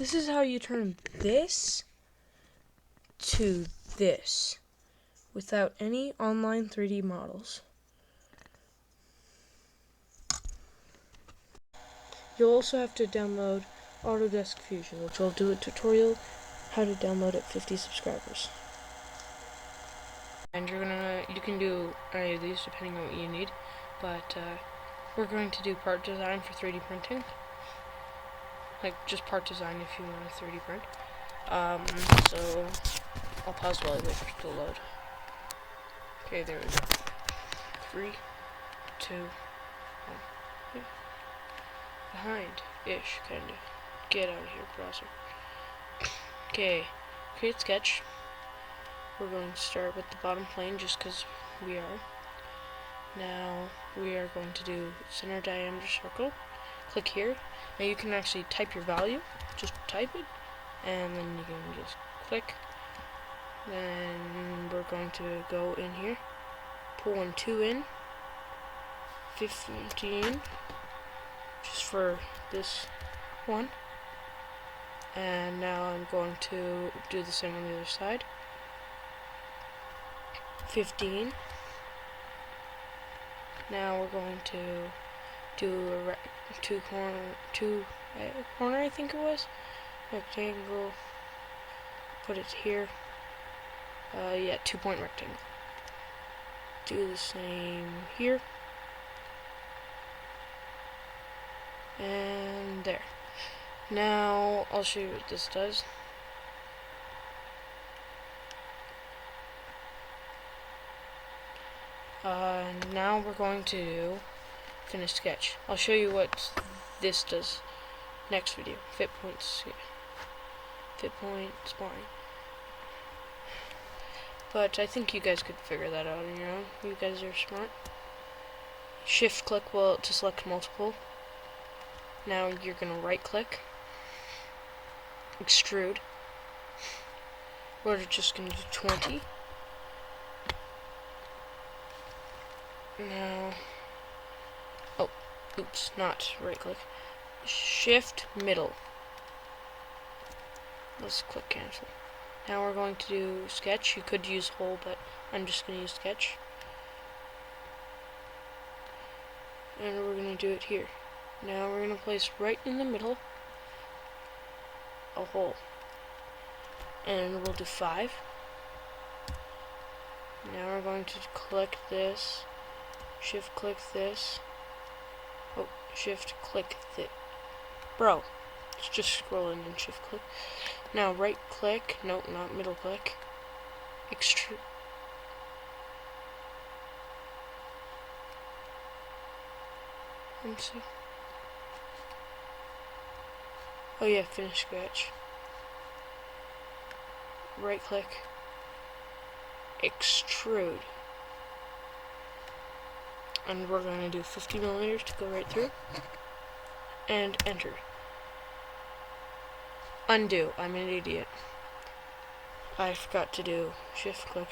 this is how you turn this to this without any online 3D models. You'll also have to download Autodesk Fusion, which will do a tutorial how to download at 50 subscribers. And you can do any of these depending on what you need, but we're going to do part design for 3D printing. Like just part design if you want to 3D print. So I'll pause while I wait for it to load. Okay, there we go. 3, 2, 1. Yeah. Behind-ish, kinda. Get out of here, browser. Okay, create sketch. We're going to start with the bottom plane just because we are. Now we are going to do center diameter circle. Click here. Now you can actually type your value. Just type it, and then you can just click. Then we're going to go in here, pull 1, 2 in, 15, just for this one. And now I'm going to do the same on the other side. 15. Now we're going to do a two corner, I think it was, rectangle. Put it here. Yeah, 2-point rectangle. Do the same here. And there. Now I'll show you what this does. Now we're going to do finish sketch. I'll show you what this does next video. Fit points, yeah. Fit point spline. But I think you guys could figure that out on your own. You guys are smart. Shift click to select multiple. Now you're gonna right click, extrude. We're just gonna do 20. Now, oh, oops, not right click. Shift middle. Let's click cancel. Now we're going to do sketch. You could use whole, but I'm just going to use sketch. And we're going to do it here. Now we're going to place right in the middle a hole. And we'll do 5. Now we're going to click this. Shift click this. Oh, shift click this. Bro, it's just scrolling and shift click. Now right click, nope, not middle click. Extrude. Let's see. Oh yeah, finish sketch. Right click. Extrude. And we're going to do 50 millimeters to go right through. And enter. Undo. I'm an idiot. I forgot to do shift click,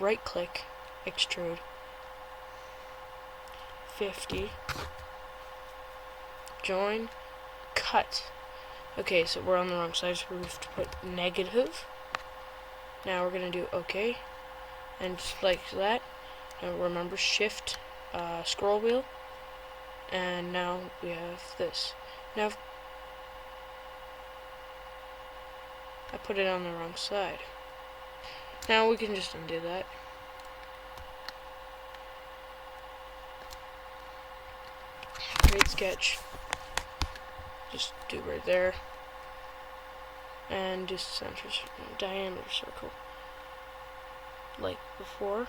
right click, extrude. 50. Join. Cut. Okay, so we're on the wrong side, so we have to put negative. Now we're going to do OK. And just like that. Now remember shift scroll wheel. And now we have this. Now I put it on the wrong side. Now we can just undo that. Create sketch. Just do right there. And just center diameter circle. Like before.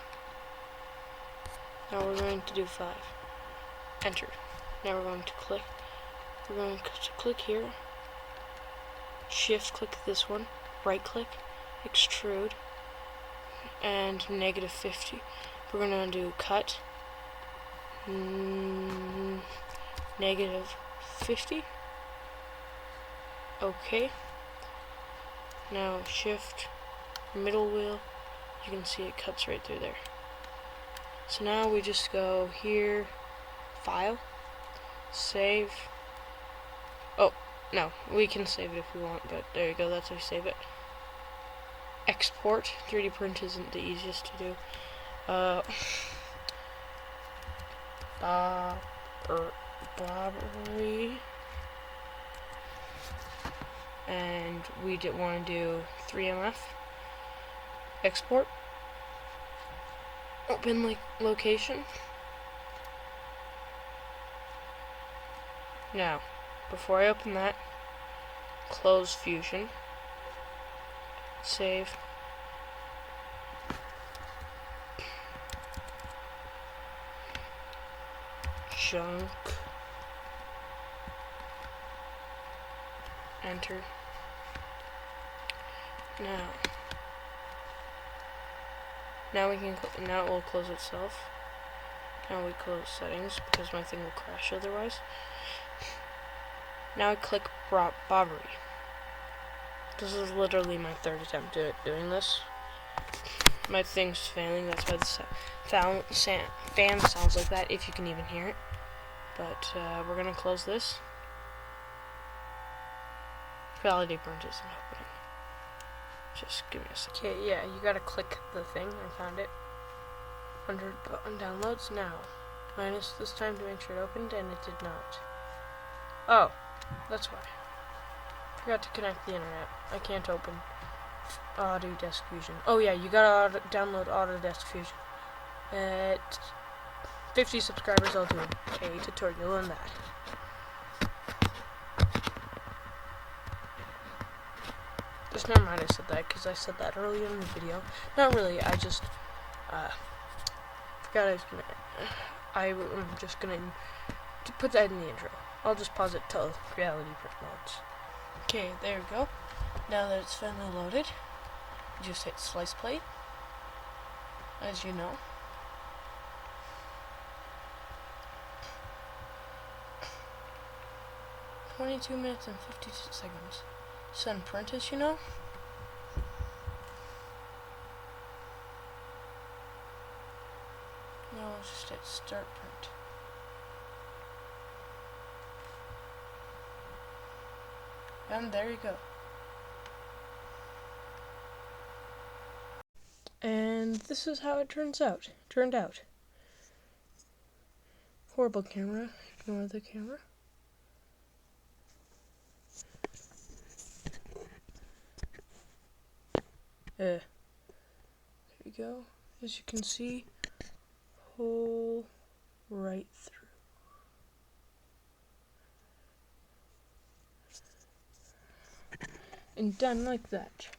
Now we're going to do 5. Enter. Now we're going to click. We're going to click here. Shift click this one. Right click. Extrude. And negative 50. We're going to do cut. Negative 50. Okay. Now shift middle wheel. You can see it cuts right through there. So now we just go here, file, save. Oh, No, we can save it if we want, but there you go, that's how we save it. Export. 3D print isn't the easiest to do. Bobbery. And we did want to do 3MF. Export. Open like location. Now, before I open that, close Fusion. Save. Junk. Enter. Now we can. Now it will close itself. Now we close settings because my thing will crash otherwise. Now I click Bobbery. This is literally my third attempt at doing this. My thing's failing. That's why the fan sounds like that. If you can even hear it. But we're gonna close this. Reality burnt isn't opening. Just give me a second. Okay, yeah, you gotta click the thing. I found it. Under downloads now. Minus this time to make sure it opened, and it did not. Oh, that's why. Forgot to connect the internet. I can't open Autodesk Fusion. Oh yeah, you gotta download Autodesk Fusion. At 50 subscribers, I'll do a tutorial on that. Just never mind I said that, because I said that earlier in the video. Not really, I just, forgot I was gonna, I'm just gonna put that in the intro. I'll just pause it till reality print loads. Okay, there we go. Now that it's finally loaded, you just hit slice plate, as you know. $22 minutes and 56 seconds. Send print, as you know. Now let's just hit start print. And there you go. And this is how it turned out. Horrible camera. Ignore the camera. There you go. As you can see, hole right through. And done like that.